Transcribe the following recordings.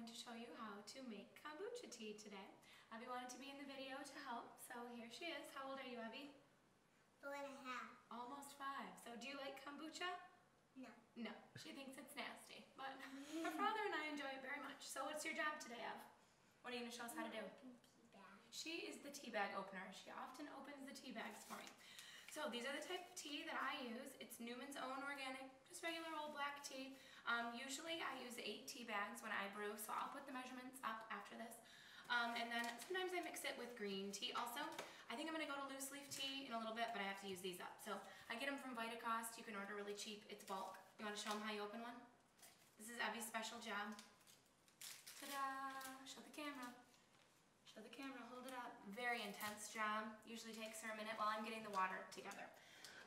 going to show you how to make kombucha tea today. Abby wanted to be in the video to help, so here she is. How old are you, Abby? 4.5. Almost 5. So do you like kombucha? No. No, she thinks it's nasty, but her father and I enjoy it very much. So what's your job today, Ev? What are you going to show us how to do? She is the tea bag opener. She often opens the tea bags for me. So these are the type of tea that I use. It's Newman's Own Organic, just regular old black tea. Usually I use 8 tea bags when I brew, so I'll put the measurements up after this. And then sometimes I mix it with green tea also. I think I'm going to go to loose leaf tea in a little bit, but I have to use these up. So I get them from Vitacost. You can order really cheap. It's bulk. You want to show them how you open one? This is Abby's special job. Ta-da! Show the camera. Show the camera, hold it up. Very intense job. Usually takes her a minute while I'm getting the water together.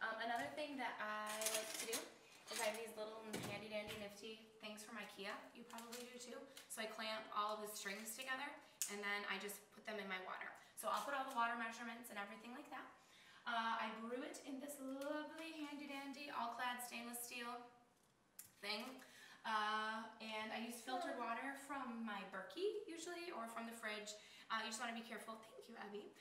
Another thing that I like to do is I have these little handy dandy nifty things from IKEA. You probably do too. So I clamp all the strings together and then I just put them in my water. So I'll put all the water measurements and everything like that. I brew it in this lovely handy dandy all-clad stainless steel thing. And I use filtered water from my Berkey usually, or from the fridge. You just want to be careful, thank you Abby,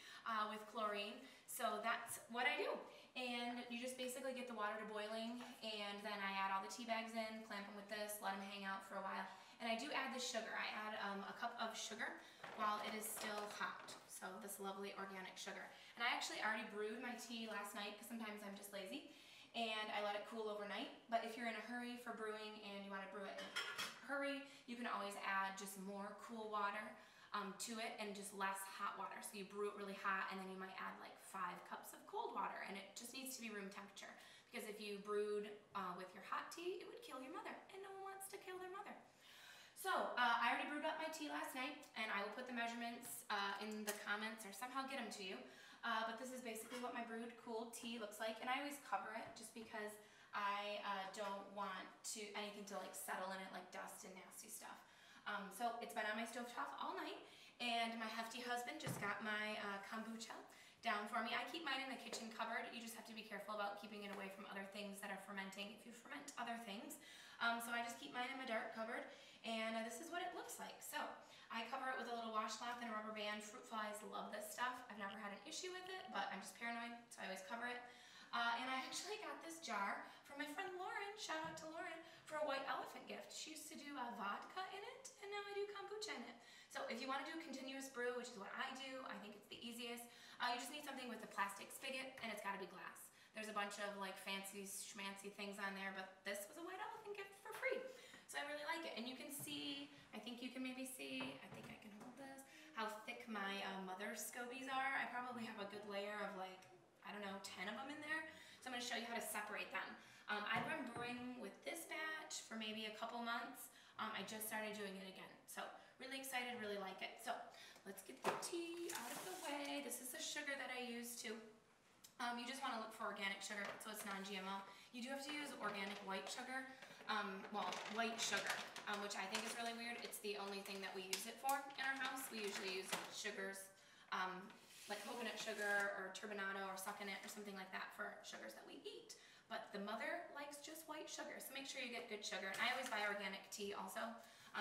with chlorine. So that's what I do. And you just basically get the water to boiling, and then I add all the tea bags in, clamp them with this, let them hang out for a while. And I do add the sugar. I add a cup of sugar while it is still hot. So this lovely organic sugar. And I actually already brewed my tea last night, because sometimes I'm just lazy. And I let it cool overnight. But if you're in a hurry for brewing and you want to brew it in a hurry, you can always add just more cool water to it and just less hot water. So you brew it really hot and then you might add like 5 cups of cold water, and it just needs to be room temperature. Because if you brewed with your hot tea, it would kill your mother, and no one wants to kill their mother. So I already brewed up my tea last night, and I will put the measurements in the comments or somehow get them to you. But this is basically what my brewed cooled tea looks like, and I always cover it just because I don't want anything to like settle in it like dust and nasty stuff. So it's been on my stovetop all night, and my hefty husband just got my kombucha down for me. I keep mine in the kitchen cupboard. You just have to be careful about keeping it away from other things that are fermenting if you ferment other things. So I just keep mine in my dark cupboard, and this is what it looks like. So I cover it with a little washcloth and a rubber band. Fruit flies love this stuff. I've never had an issue with it, but I'm just paranoid, so I always cover it. And I actually got this jar from my friend Lauren, shout out to Lauren, for a white elephant gift. She used to do vodka in it, and now I do kombucha in it. So if you want to do continuous brew, which is what I do, I think it's the easiest, you just need something with a plastic spigot, and it's got to be glass. There's a bunch of like fancy schmancy things on there, but this was a white elephant gift for free. So I really like it. And you can see, I think you can maybe see, I think I can hold this, how thick my mother's scobies are. I probably have a good layer of like, I don't know, 10 of them in there. So I'm going to show you how to separate them. I've been brewing with this batch for maybe a couple months. I just started doing it again. So really excited, really like it. So let's get the tea out of the way. This is the sugar that I use too. You just want to look for organic sugar, so it's non-GMO. You do have to use organic white sugar, white sugar, which I think is really weird. It's the only thing that we use it for in our house. We usually use sugars, like coconut sugar or turbinado or succinate or something like that for sugars that we eat. But the mother likes just white sugar, so make sure you get good sugar. And I always buy organic tea also,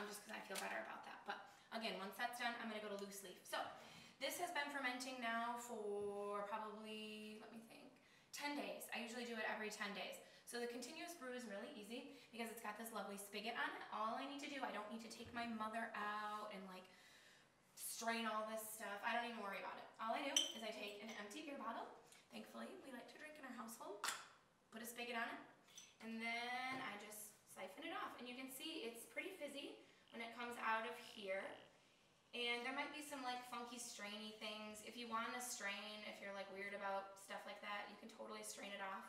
just because I feel better about that. But again, once that's done, I'm going to go to loose leaf. So this has been fermenting now for probably, let me think, 10 days. I usually do it every 10 days. So the continuous brew is really easy because it's got this lovely spigot on it. All I need to do, I don't need to take my mother out and like strain all this stuff. I don't even worry about it. All I do is I take an empty beer bottle. Thankfully, we like to drink in our household. Put a spigot on it, and then I just siphon it off. And you can see it's pretty fizzy when it comes out of here. And there might be some like funky strainy things. If you want to strain, if you're like weird about stuff like that, you can totally strain it off.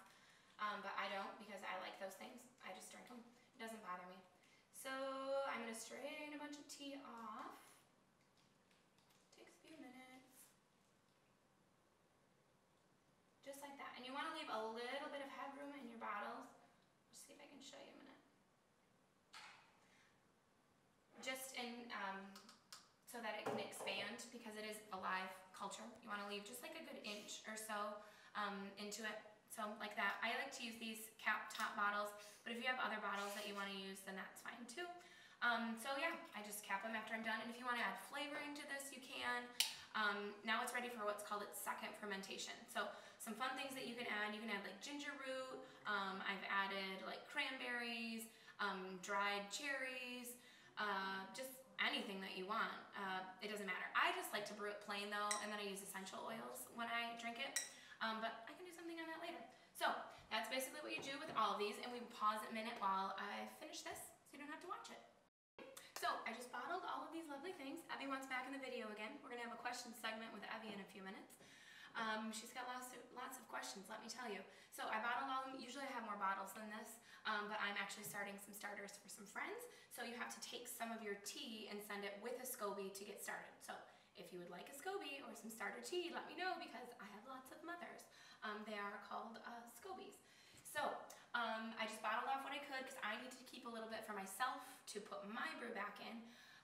But I don't, because I like those things. I just drink them. It doesn't bother me. So I'm going to strain a bunch of tea off. Takes a few minutes. Just like that. And you want to leave a little bit of headroom in your bottles. Let's see if I can show you a minute. Just in, so that it can expand, because it is a live culture. You want to leave just like a good inch or so into it. So like that. I like to use these cap top bottles, but if you have other bottles that you want to use, then that's fine too. So yeah, I just cap them after I'm done. And if you want to add flavoring to this, you can. Now it's ready for what's called its second fermentation. So some fun things that you can add like ginger root. I've added like cranberries, dried cherries, just anything that you want. It doesn't matter. I just like to brew it plain though, and then I use essential oils when I drink it. But I can do something on that later. So that's basically what you do with all of these, and we pause a minute while I finish this so you don't have to watch it. So I just bottled all of these lovely things. Evie wants back in the video again. We're gonna have a question segment with Evie in a few minutes. She's got lots of questions, let me tell you. So I bottled all of them. Usually I have more bottles than this, but I'm actually starting some starters for some friends. So you have to take some of your tea and send it with a SCOBY to get started. So if you would like a SCOBY or some starter tea, let me know because I have lots of mothers. They are called SCOBYs. So I just bottled off what I could because I need to keep a little bit for myself to put my brew back in.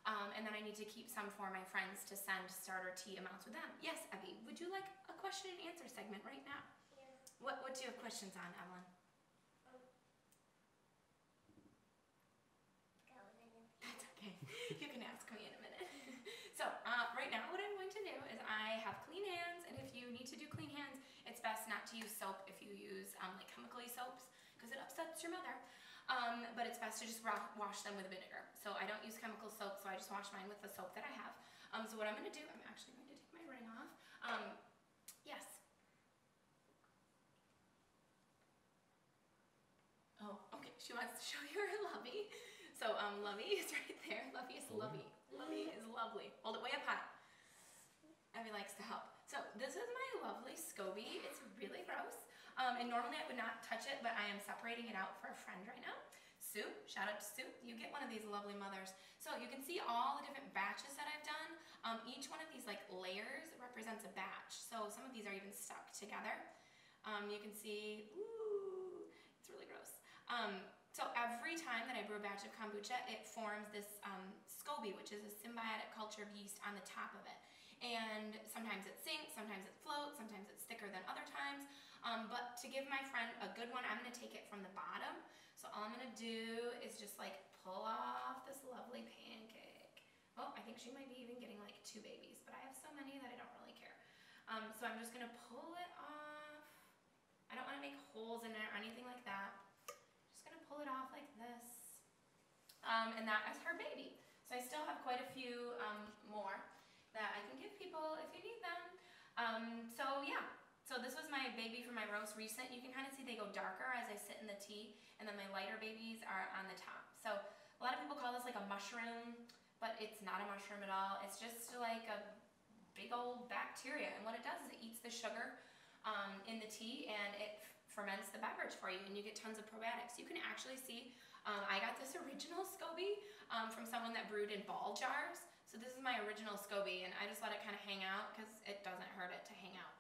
And then I need to keep some for my friends to send starter tea amounts with them. Yes, Evie, would you like a question and answer segment right now? Yeah. What do you have questions on, Evelyn? That's okay. You can ask me in a minute. So right now what I'm going to do is I have clean hands, and if you need to do clean hands, it's best not to use soap if you use like chemical-y soaps because it upsets your mother. But it's best to just wash them with vinegar. So I don't use chemical soap, so I just wash mine with the soap that I have. So what I'm going to do, I'm actually going to take my ring off. Yes. Oh, okay. She wants to show you her lovey. So Lovey is right there. Lovey is lovey. Lovey is lovely. Hold it way up high. Evie likes to help. So this is my lovely SCOBY. It's really gross. And normally I would not touch it, but I am separating it out for a friend right now. Sue, shout out to Sue. You get one of these lovely mothers. So you can see all the different batches that I've done. Each one of these like layers represents a batch. So some of these are even stuck together. You can see, ooh, it's really gross. So every time that I brew a batch of kombucha, it forms this SCOBY, which is a symbiotic culture of yeast on the top of it. And sometimes it sinks, sometimes it floats, sometimes it's thicker than other times. But to give my friend a good one, I'm going to take it from the bottom. So all I'm going to do is just like pull off this lovely pancake. Oh, I think she might be even getting like 2 babies, but I have so many that I don't really care. So I'm just going to pull it off. I don't want to make holes in it or anything like that. Just going to pull it off like this. And that is her baby. So I still have quite a few more that I can give people if you need them. So yeah. So this was my baby for my roast recent. You can kind of see they go darker as I sit in the tea, and then my lighter babies are on the top. So a lot of people call this like a mushroom, but it's not a mushroom at all. It's just like a big old bacteria, and what it does is it eats the sugar in the tea, and it ferments the beverage for you, and you get tons of probiotics. You can actually see, I got this original SCOBY from someone that brewed in ball jars. So this is my original SCOBY, and I just let it kind of hang out because it doesn't hurt it to hang out.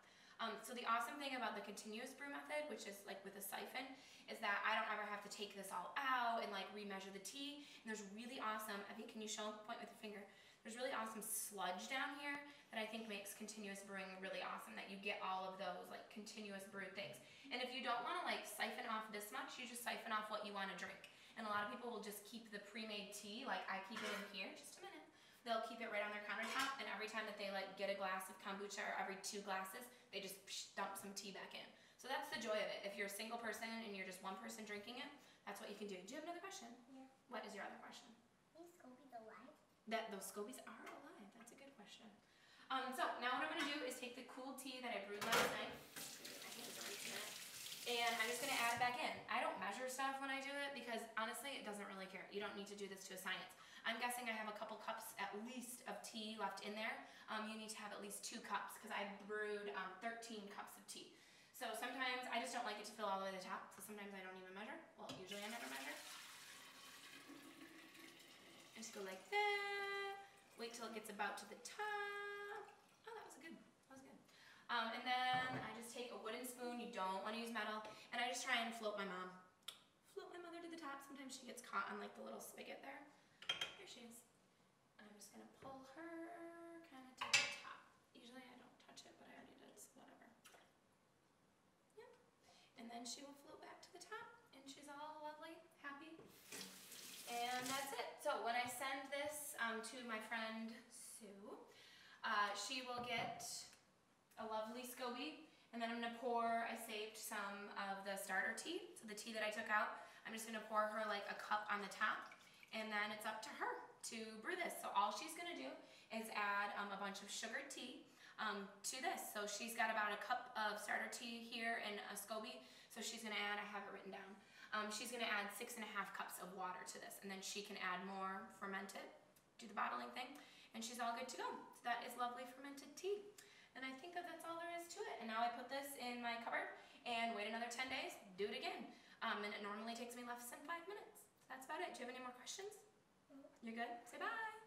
So the awesome thing about the continuous brew method, which is like with a siphon, is that I don't ever have to take this all out and like remeasure the tea. And there's really awesome, I think, can you show, point with your finger? There's really awesome sludge down here that I think makes continuous brewing really awesome, that you get all of those like continuous brewed things. And if you don't want to like siphon off this much, you just siphon off what you want to drink. And a lot of people will just keep the pre-made tea, like I keep it in here, just a minute. They'll keep it right on their countertop, and every time that they like get a glass of kombucha, or every 2 glasses, they just dump some tea back in. So that's the joy of it. If you're a single person and you're just one person drinking it, that's what you can do. Do you have another question? Yeah. What is your other question? These SCOBYs alive? Those SCOBYs are alive. That's a good question. So now what I'm going to do is take the cool tea that I brewed last night. My hands are rinsing it. And I'm just going to add it back in. I don't measure stuff when I do it because honestly, it doesn't really care. You don't need to do this to a science. I'm guessing I have a couple cups at least of tea left in there. You need to have at least 2 cups because I brewed 13 cups of tea. So sometimes I just don't like it to fill all the way to the top, so sometimes I don't even measure. Well, usually I never measure. I just go like that. Wait till it gets about to the top. Oh, that was good. That was good. And then I just take a wooden spoon. You don't want to use metal. And I just try and float my mom. Float my mother to the top. Sometimes she gets caught on like the little spigot there. There she is. I'm just going to pull her kind of to the top. Usually I don't touch it, but I already did, so whatever. Yep. And then she will float back to the top, and she's all lovely, happy. And that's it. So when I to my friend Sue. She will get a lovely SCOBY, and then I'm gonna pour, I saved some of the starter tea, so the tea that I took out, I'm just gonna pour her like a cup on the top, and then it's up to her to brew this. So all she's gonna do is add a bunch of sugared tea to this. So she's got about a cup of starter tea here and a SCOBY, so she's gonna add, I have it written down, she's gonna add 6.5 cups of water to this, and then she can add more, ferment it, do the bottling thing, and she's all good to go. So that is lovely fermented tea. And I think that that's all there is to it. And now I put this in my cupboard and wait another 10 days, do it again. And it normally takes me less than 5 minutes. So that's about it. Do you have any more questions? You're good? Say bye.